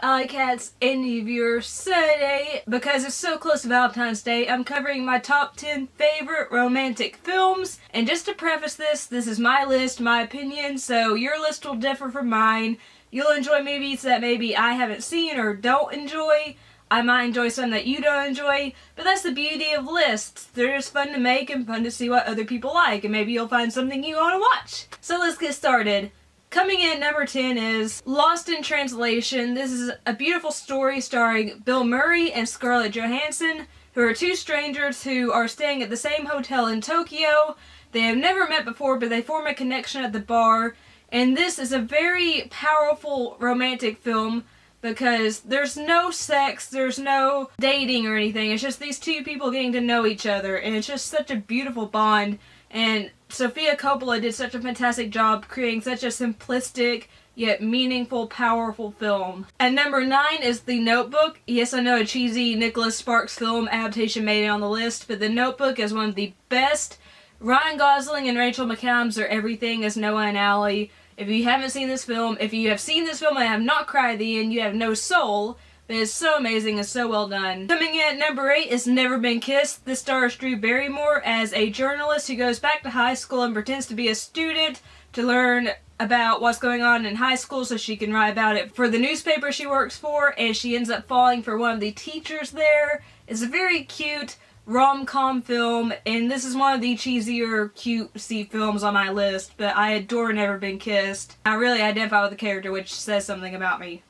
Alycats and new viewers. So today, because it's so close to Valentine's Day, I'm covering my top 10 favorite romantic films. And just to preface this is my list, my opinion, so your list will differ from mine. You'll enjoy movies that maybe I haven't seen or don't enjoy. I might enjoy some that you don't enjoy, but that's the beauty of lists. They're just fun to make and fun to see what other people like, and maybe you'll find something you want to watch. So let's get started. Coming in number 10 is Lost in Translation. This is a beautiful story starring Bill Murray and Scarlett Johansson, who are two strangers who are staying at the same hotel in Tokyo. They have never met before, but they form a connection at the bar. And this is a very powerful romantic film because there's no sex, there's no dating or anything. It's just these two people getting to know each other, and it's just such a beautiful bond. And Sofia Coppola did such a fantastic job creating such a simplistic yet meaningful, powerful film. At number 9 is The Notebook. Yes, I know a cheesy Nicholas Sparks film adaptation made it on the list, but The Notebook is one of the best. Ryan Gosling and Rachel McAdams are everything as Noah and Allie. If you haven't seen this film, if you have seen this film and have not cried at the end, you have no soul. But it's so amazing and so well done. Coming in at number 8 is Never Been Kissed. This stars Drew Barrymore as a journalist who goes back to high school and pretends to be a student to learn about what's going on in high school so she can write about it for the newspaper she works for, and she ends up falling for one of the teachers there. It's a very cute rom-com film, and this is one of the cheesier, cutesy films on my list, but I adore Never Been Kissed. I really identify with the character, which says something about me.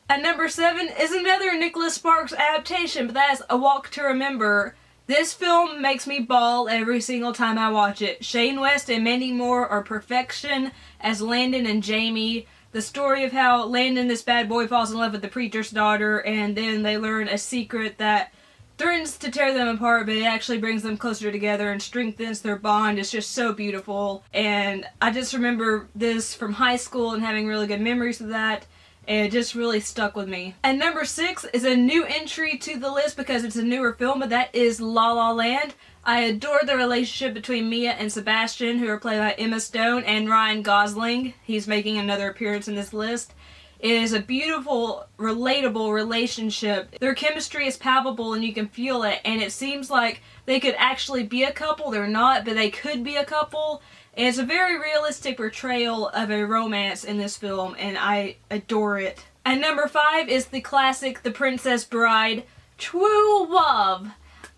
At number 7 is another Nicholas Sparks adaptation, but that's A Walk to Remember. This film makes me bawl every single time I watch it. Shane West and Mandy Moore are perfection as Landon and Jamie. The story of how Landon, this bad boy, falls in love with the preacher's daughter, and then they learn a secret that threatens to tear them apart, but it actually brings them closer together and strengthens their bond. It's just so beautiful, and I just remember this from high school and having really good memories of that, and it just really stuck with me. And number 6 is a new entry to the list because it's a newer film, but that is La La Land. I adore the relationship between Mia and Sebastian, who are played by Emma Stone, and Ryan Gosling. He's making another appearance in this list. It is a beautiful, relatable relationship. Their chemistry is palpable and you can feel it, and it seems like they could actually be a couple. They're not, but they could be a couple. And it's a very realistic portrayal of a romance in this film, and I adore it. And number 5 is the classic The Princess Bride, True Love.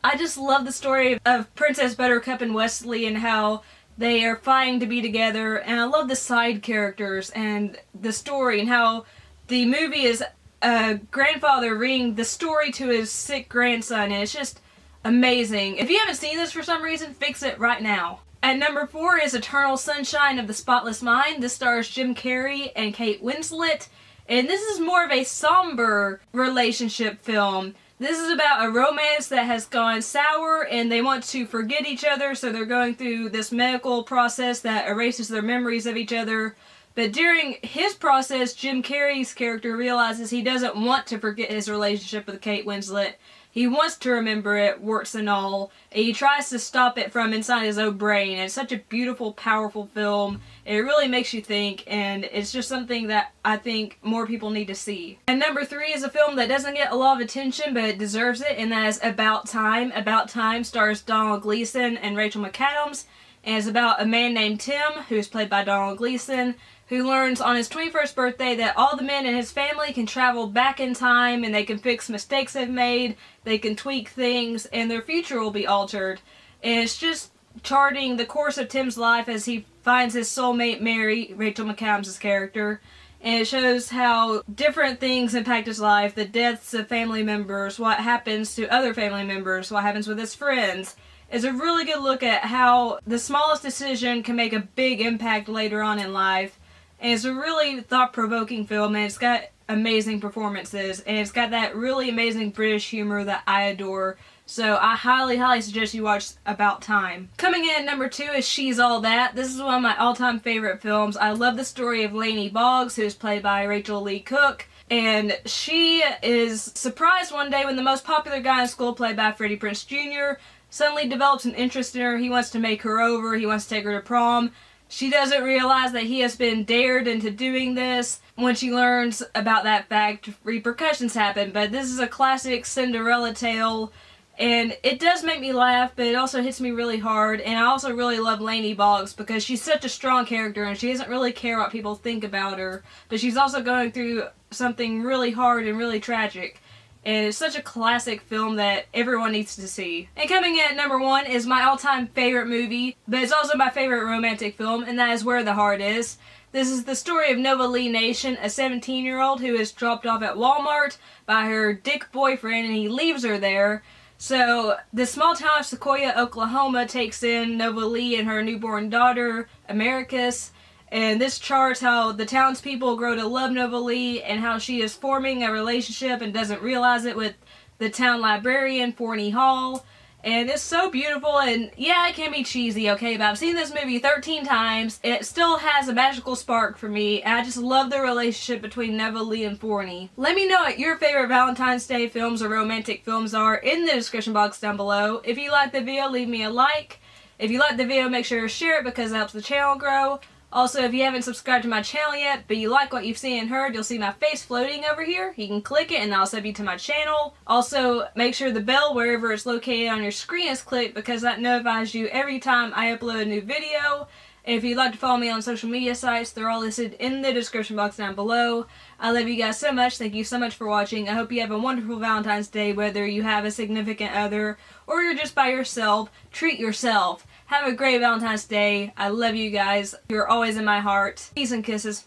I just love the story of Princess Buttercup and Wesley and how they are fighting to be together, and I love the side characters and the story and how the movie is a grandfather reading the story to his sick grandson, and it's just amazing. If you haven't seen this for some reason, fix it right now. At number 4 is Aural Sunshine of the Spotless Mind. This stars Jim Carrey and Kate Winslet, and this is more of a somber relationship film. This is about a romance that has gone sour and they want to forget each other, so they're going through this medical process that erases their memories of each other. But during his process, Jim Carrey's character realizes he doesn't want to forget his relationship with Kate Winslet. He wants to remember it, warts and all, and he tries to stop it from inside his own brain. And it's such a beautiful, powerful film. It really makes you think, and it's just something that I think more people need to see. And number 3 is a film that doesn't get a lot of attention, but it deserves it, and that is About Time. About Time stars Donald Gleason and Rachel McAdams, and it's about a man named Tim, who's played by Donald Gleason, who learns on his 21st birthday that all the men in his family can travel back in time and they can fix mistakes they've made, they can tweak things, and their future will be altered. And it's just charting the course of Tim's life as he finds his soulmate Mary, Rachel McAdams' character, and it shows how different things impact his life, the deaths of family members, what happens to other family members, what happens with his friends. It's a really good look at how the smallest decision can make a big impact later on in life. And it's a really thought-provoking film, and it's got amazing performances, and it's got that really amazing British humor that I adore. So I highly, highly suggest you watch About Time. Coming in at number 2 is She's All That. This is one of my all-time favorite films. I love the story of Lainey Boggs, who's played by Rachel Lee Cook. And she is surprised one day when the most popular guy in school, played by Freddie Prinze Jr., suddenly develops an interest in her. He wants to make her over. He wants to take her to prom. She doesn't realize that he has been dared into doing this. When she learns about that fact, repercussions happen. But this is a classic Cinderella tale, and it does make me laugh, but it also hits me really hard. And I also really love Lainey Boggs because she's such a strong character and she doesn't really care what people think about her. But she's also going through something really hard and really tragic. And it's such a classic film that everyone needs to see. And coming in at number 1 is my all-time favorite movie, but it's also my favorite romantic film, and that is Where the Heart Is. This is the story of Nova Lee Nation, a 17-year-old who is dropped off at Walmart by her dick boyfriend, and he leaves her there. So the small town of Sequoia, Oklahoma takes in Nova Lee and her newborn daughter, Americus. And this charts how the townspeople grow to love Nova Lee and how she is forming a relationship and doesn't realize it with the town librarian, Forney Hall. And it's so beautiful, and yeah, it can be cheesy, okay, but I've seen this movie 13 times. It still has a magical spark for me, and I just love the relationship between Nova Lee and Forney. Let me know what your favorite Valentine's Day films or romantic films are in the description box down below. If you like the video, leave me a like. If you like the video, make sure to share it because it helps the channel grow. Also, if you haven't subscribed to my channel yet, but you like what you've seen and heard, you'll see my face floating over here. You can click it and that'll send you to my channel. Also, make sure the bell, wherever it's located on your screen, is clicked because that notifies you every time I upload a new video. And if you'd like to follow me on social media sites, they're all listed in the description box down below. I love you guys so much. Thank you so much for watching. I hope you have a wonderful Valentine's Day, whether you have a significant other or you're just by yourself. Treat yourself. Have a great Valentine's Day. I love you guys. You're always in my heart. Peace and kisses.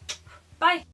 Bye.